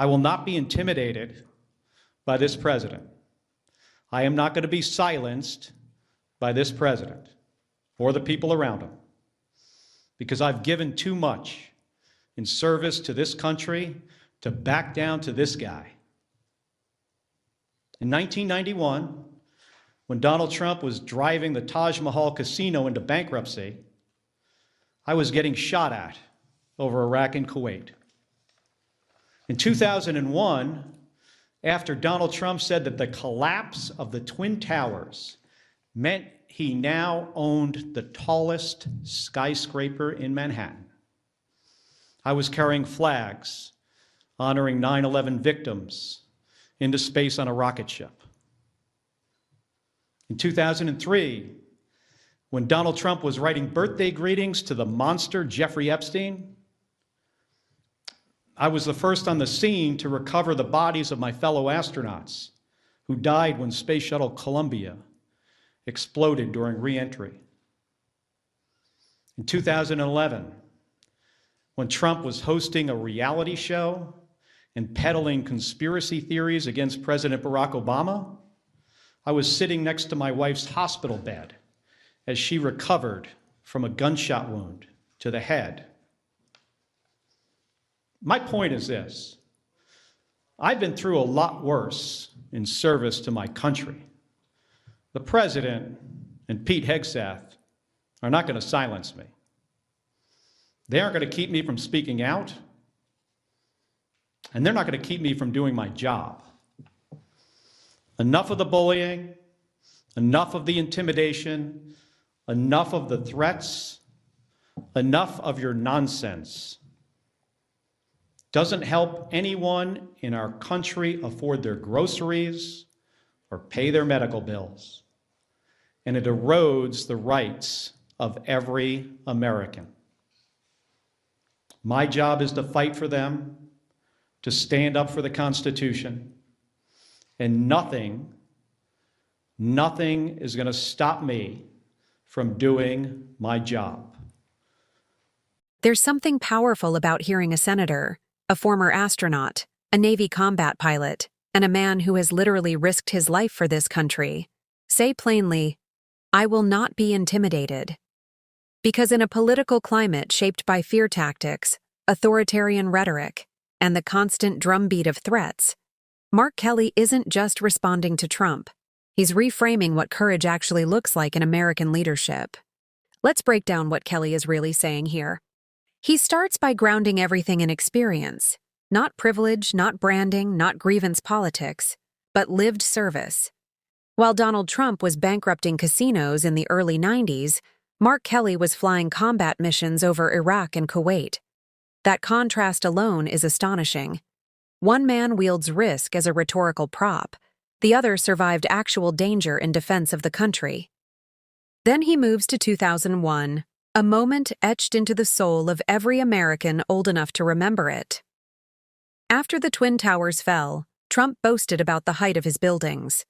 I will not be intimidated by this president. I am not going to be silenced by this president or the people around him, because I've given too much in service to this country to back down to this guy. In 1991, when Donald Trump was driving the Taj Mahal casino into bankruptcy, I was getting shot at over Iraq and Kuwait. In 2001, after Donald Trump said that the collapse of the Twin Towers meant he now owned the tallest skyscraper in Manhattan, I was carrying flags honoring 9/11 victims into space on a rocket ship. In 2003, when Donald Trump was writing birthday greetings to the monster Jeffrey Epstein, I was the first on the scene to recover the bodies of my fellow astronauts who died when Space Shuttle Columbia exploded during re-entry. In 2011, when Trump was hosting a reality show and peddling conspiracy theories against President Barack Obama, I was sitting next to my wife's hospital bed as she recovered from a gunshot wound to the head. My point is this: I've been through a lot worse in service to my country. The president and Pete Hegseth are not going to silence me. They aren't going to keep me from speaking out, and they're not going to keep me from doing my job. Enough of the bullying, enough of the intimidation, enough of the threats, enough of your nonsense. Doesn't help anyone in our country afford their groceries or pay their medical bills. And it erodes the rights of every American. My job is to fight for them, to stand up for the Constitution, and nothing is going to stop me from doing my job. There's something powerful about hearing a senator, a former astronaut, a Navy combat pilot, and a man who has literally risked his life for this country say plainly, "I will not be intimidated." Because in a political climate shaped by fear tactics, authoritarian rhetoric, and the constant drumbeat of threats, Mark Kelly isn't just responding to Trump. He's reframing what courage actually looks like in American leadership. Let's break down what Kelly is really saying here. He starts by grounding everything in experience, not privilege, not branding, not grievance politics, but lived service. While Donald Trump was bankrupting casinos in the early 90s, Mark Kelly was flying combat missions over Iraq and Kuwait. That contrast alone is astonishing. One man wields risk as a rhetorical prop, the other survived actual danger in defense of the country. Then he moves to 2001, a moment etched into the soul of every American old enough to remember it. After the Twin Towers fell, Trump boasted about the height of his buildings.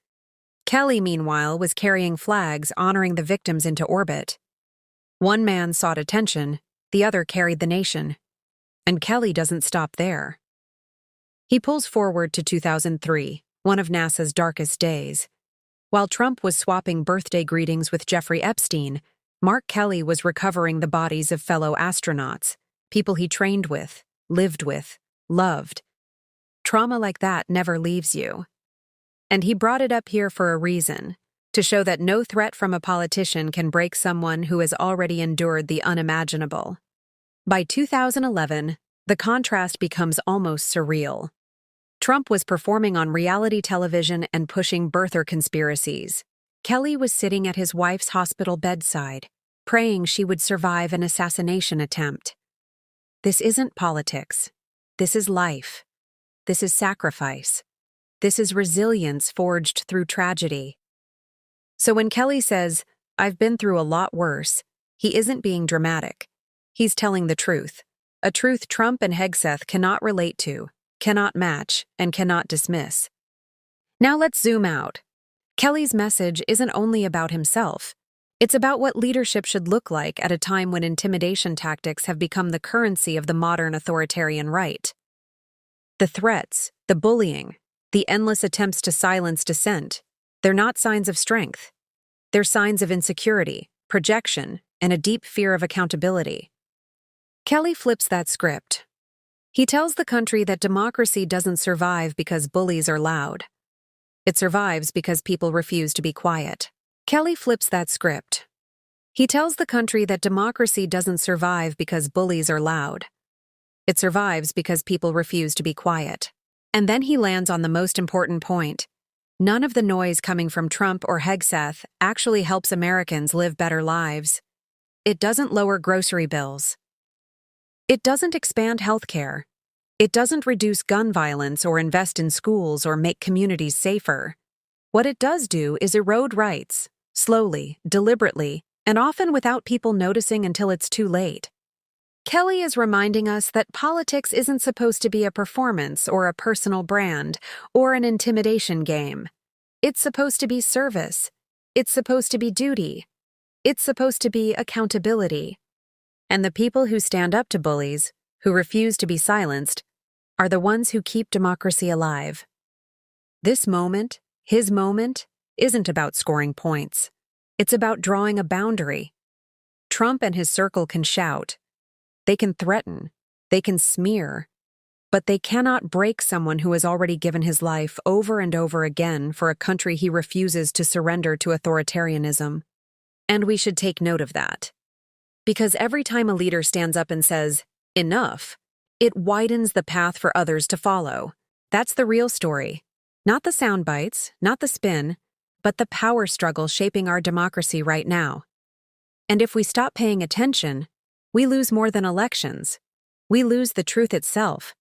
Kelly, meanwhile, was carrying flags honoring the victims into orbit. One man sought attention, the other carried the nation. And Kelly doesn't stop there. He pulls forward to 2003, one of NASA's darkest days. While Trump was swapping birthday greetings with Jeffrey Epstein, Mark Kelly was recovering the bodies of fellow astronauts, people he trained with, lived with, loved. Trauma like that never leaves you. And he brought it up here for a reason, to show that no threat from a politician can break someone who has already endured the unimaginable. By 2011, the contrast becomes almost surreal. Trump was performing on reality television and pushing birther conspiracies. Kelly was sitting at his wife's hospital bedside, praying she would survive an assassination attempt. This isn't politics. This is life. This is sacrifice. This is resilience forged through tragedy. So when Kelly says, "I've been through a lot worse," he isn't being dramatic. He's telling the truth, a truth Trump and Hegseth cannot relate to, cannot match, and cannot dismiss. Now let's zoom out. Kelly's message isn't only about himself. It's about what leadership should look like at a time when intimidation tactics have become the currency of the modern authoritarian right. The threats, the bullying, the endless attempts to silence dissent, they're not signs of strength. They're signs of insecurity, projection, and a deep fear of accountability. Kelly flips that script. He tells the country that democracy doesn't survive because bullies are loud. It survives because people refuse to be quiet. Kelly flips that script. He tells the country that democracy doesn't survive because bullies are loud. It survives because people refuse to be quiet. And then he lands on the most important point. None of the noise coming from Trump or Hegseth actually helps Americans live better lives. It doesn't lower grocery bills. It doesn't expand healthcare. It doesn't reduce gun violence or invest in schools or make communities safer. What it does do is erode rights, slowly, deliberately, and often without people noticing until it's too late. Kelly is reminding us that politics isn't supposed to be a performance or a personal brand or an intimidation game. It's supposed to be service. It's supposed to be duty. It's supposed to be accountability. And the people who stand up to bullies, who refuse to be silenced, are the ones who keep democracy alive. This moment, his moment, isn't about scoring points. It's about drawing a boundary. Trump and his circle can shout. They can threaten. They can smear. But they cannot break someone who has already given his life over and over again for a country he refuses to surrender to authoritarianism. And we should take note of that. Because every time a leader stands up and says, "Enough," it widens the path for others to follow. That's the real story. Not the sound bites, not the spin, but the power struggle shaping our democracy right now. And if we stop paying attention, we lose more than elections. We lose the truth itself.